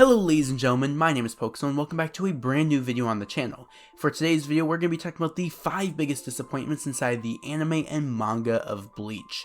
Hello ladies and gentlemen, my name is Pokestone and welcome back to a brand new video on the channel. For today's video, we're going to be talking about the 5 biggest disappointments inside the anime and manga of Bleach.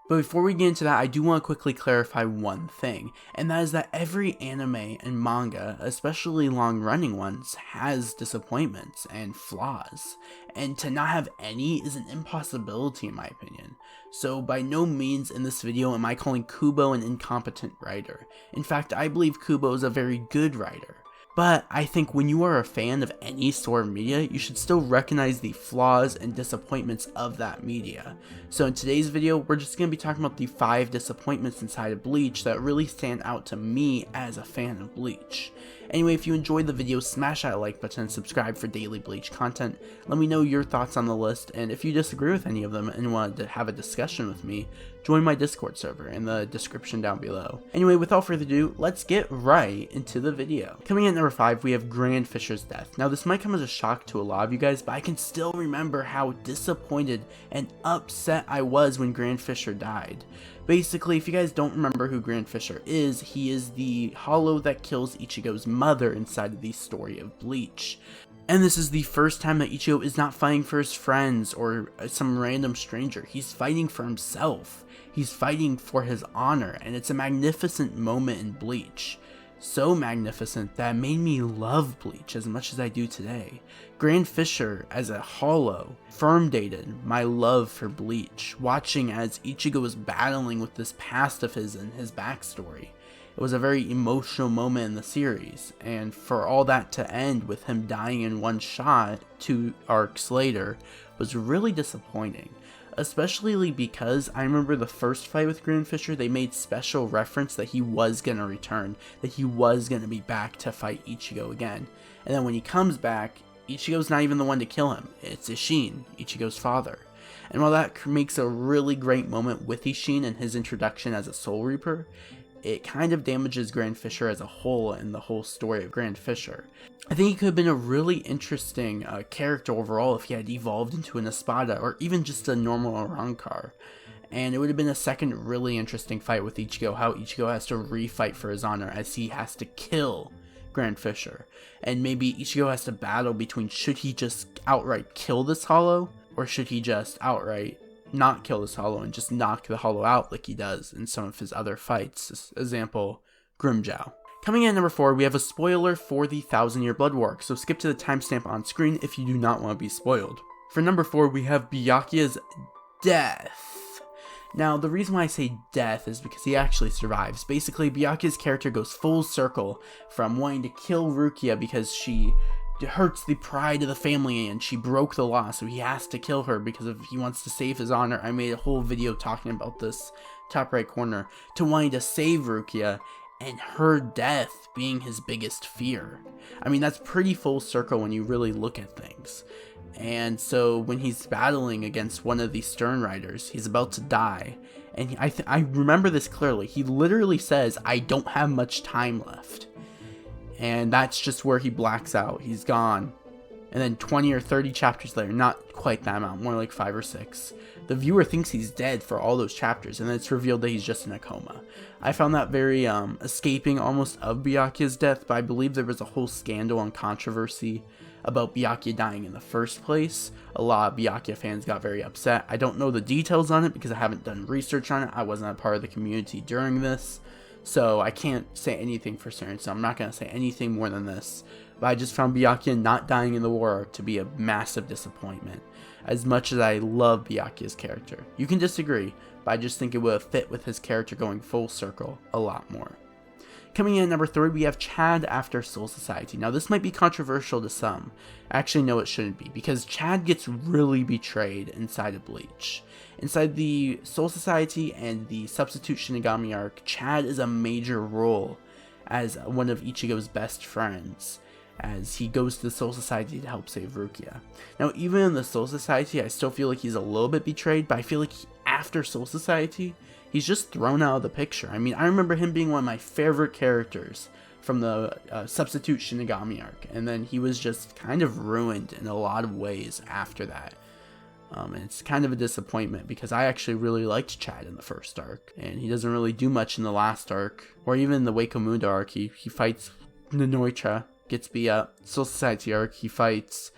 But before we get into that, I do want to quickly clarify one thing, and that is that every anime and manga, especially long-running ones, has disappointments and flaws, and to not have any is an impossibility in my opinion. So by no means in this video am I calling Kubo an incompetent writer. In fact, I believe Kubo is a very good writer. But I think when you are a fan of any sort of media, you should still recognize the flaws and disappointments of that media. So in today's video, we're just going to be talking about the 5 disappointments inside of Bleach that really stand out to me as a fan of Bleach. Anyway, if you enjoyed the video, smash that like button and subscribe for daily Bleach content. Let me know your thoughts on the list, and if you disagree with any of them and want to have a discussion with me, join my Discord server in the description down below. Anyway, without further ado, let's get right into the video. Coming in at number 5, we have Grand Fisher's death. Now this might come as a shock to a lot of you guys, but I can still remember how disappointed and upset I was when Grand Fisher died. Basically, if you guys don't remember who Grand Fisher is, he is the hollow that kills Ichigo's mother inside of the story of Bleach. And this is the first time that Ichigo is not fighting for his friends or some random stranger. He's fighting for himself. He's fighting for his honor, and it's a magnificent moment in Bleach. So magnificent that it made me love Bleach as much as I do today. Grand Fisher, as a hollow, firm dated my love for Bleach, watching as Ichigo was battling with this past of his and his backstory. It was a very emotional moment in the series, and for all that to end with him dying in one shot 2 arcs later was really disappointing. Especially because I remember the first fight with Grand Fisher, they made special reference that he was going to return, that he was going to be back to fight Ichigo again. And then when he comes back, Ichigo's not even the one to kill him, it's Isshin, Ichigo's father. And while that makes a really great moment with Isshin and his introduction as a Soul Reaper, it kind of damages Grand Fisher as a whole and the whole story of Grand Fisher. I think he could have been a really interesting character overall if he had evolved into an Espada or even just a normal Arrancar. And it would have been a second really interesting fight with Ichigo, how Ichigo has to refight for his honor as he has to kill Grand Fisher. And maybe Ichigo has to battle between should he just outright kill this hollow or should he just outright not kill this hollow and just knock the hollow out like he does in some of his other fights, example Grimmjow. Coming in at number 4, we have a spoiler for the 1000-Year Blood War, so skip to the timestamp on screen if you do not want to be spoiled. For number 4, we have Byakuya's death. Now, the reason why I say death is because he actually survives. Basically, Byakuya's character goes full circle from wanting to kill Rukia because she hurts the pride of the family and she broke the law, so he has to kill her because he wants to save his honor. I made a whole video talking about this, top right corner, to wanting to save Rukia and her death being his biggest fear. I mean, that's pretty full circle when you really look at things. And so when he's battling against one of these Stern Riders, he's about to die, and I remember this clearly. He literally says, "I don't have much time left." And that's just where he blacks out. He's gone. And then 20 or 30 chapters later, not quite that amount, more like 5 or 6, the viewer thinks he's dead for all those chapters, and then it's revealed that he's just in a coma. I found that very escaping almost of Byakuya's death, but I believe there was a whole scandal and controversy about Byakuya dying in the first place. A lot of Byakuya fans got very upset. I don't know the details on it because I haven't done research on it. I wasn't a part of the community during this. So I can't say anything for certain, so I'm not going to say anything more than this. But I just found Byakuya not dying in the war to be a massive disappointment, as much as I love Byakuya's character. You can disagree, but I just think it would have fit with his character going full circle a lot more. Coming in at number 3, we have Chad after Soul Society. Now this might be controversial to some. Actually, no, it shouldn't be, because Chad gets really betrayed inside of Bleach. Inside the Soul Society and the Substitute Shinigami arc, Chad is a major role as one of Ichigo's best friends, as he goes to the Soul Society to help save Rukia. Now even in the Soul Society, I still feel like he's a little bit betrayed, but I feel like after Soul Society, he's just thrown out of the picture. I mean, I remember him being one of my favorite characters from the Substitute Shinigami arc, and then he was just kind of ruined in a lot of ways after that. And it's kind of a disappointment because I actually really liked Chad in the first arc, and he doesn't really do much in the last arc, or even the Hueco Mundo arc. He fights Nanoicha, gets beat up. Soul Society arc, he fights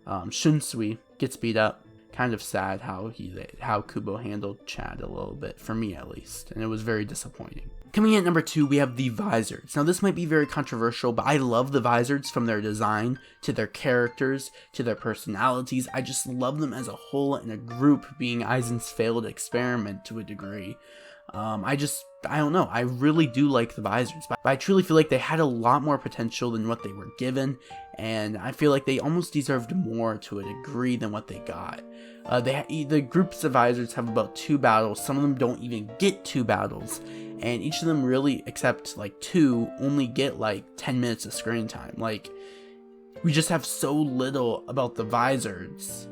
Shunsui, gets beat up. Kind of sad how Kubo handled Chad a little bit, for me at least, and it was very disappointing. Coming in at number 2, we have the Vizards. Now this might be very controversial, but I love the Vizards, from their design to their characters to their personalities. I just love them as a whole and a group, being Aizen's failed experiment to a degree. I don't know, I really do like the Vizards, but I truly feel like they had a lot more potential than what they were given, and I feel like they almost deserved more to a degree than what they got. The groups of Vizards have about 2 battles, some of them don't even get 2 battles, and each of them really, except like 2, only get like 10 minutes of screen time. Like, we just have so little about the Vizards.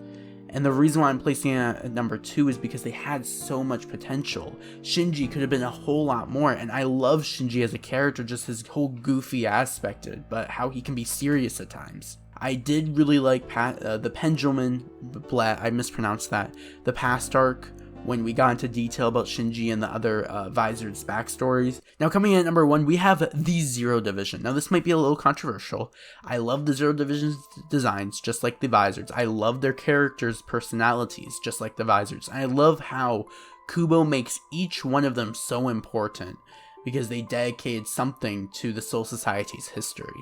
And the reason why I'm placing it at number 2 is because they had so much potential. Shinji could have been a whole lot more, and I love Shinji as a character, just his whole goofy aspect, but how he can be serious at times. I did really like the Pendulum, I mispronounced that, the past arc, when we got into detail about Shinji and the other Vizards backstories. Now coming in at number 1, we have the Zero Division. Now this might be a little controversial. I love the Zero Division's designs, just like the Vizards. I love their characters' personalities, just like the Vizards. I love how Kubo makes each one of them so important, because they dedicated something to the Soul Society's history.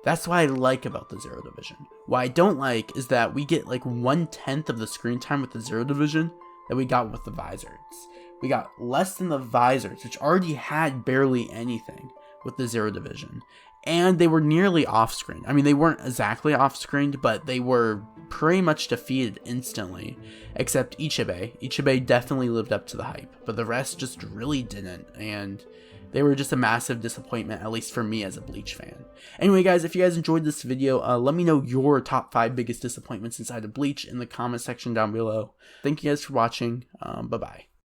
That's what I like about the Zero Division. What I don't like is that we get like 1/10 of the screen time with the Zero Division that we got with the Vizards. We got less than the Vizards, which already had barely anything with the Zero Division. And they were nearly off-screen. I mean, they weren't exactly off-screen, but they were pretty much defeated instantly. Except Ichibei. Ichibei definitely lived up to the hype, but the rest just really didn't. And they were just a massive disappointment, at least for me as a Bleach fan. Anyway guys, if you guys enjoyed this video, let me know your top 5 biggest disappointments inside of Bleach in the comment section down below. Thank you guys for watching. Bye-bye.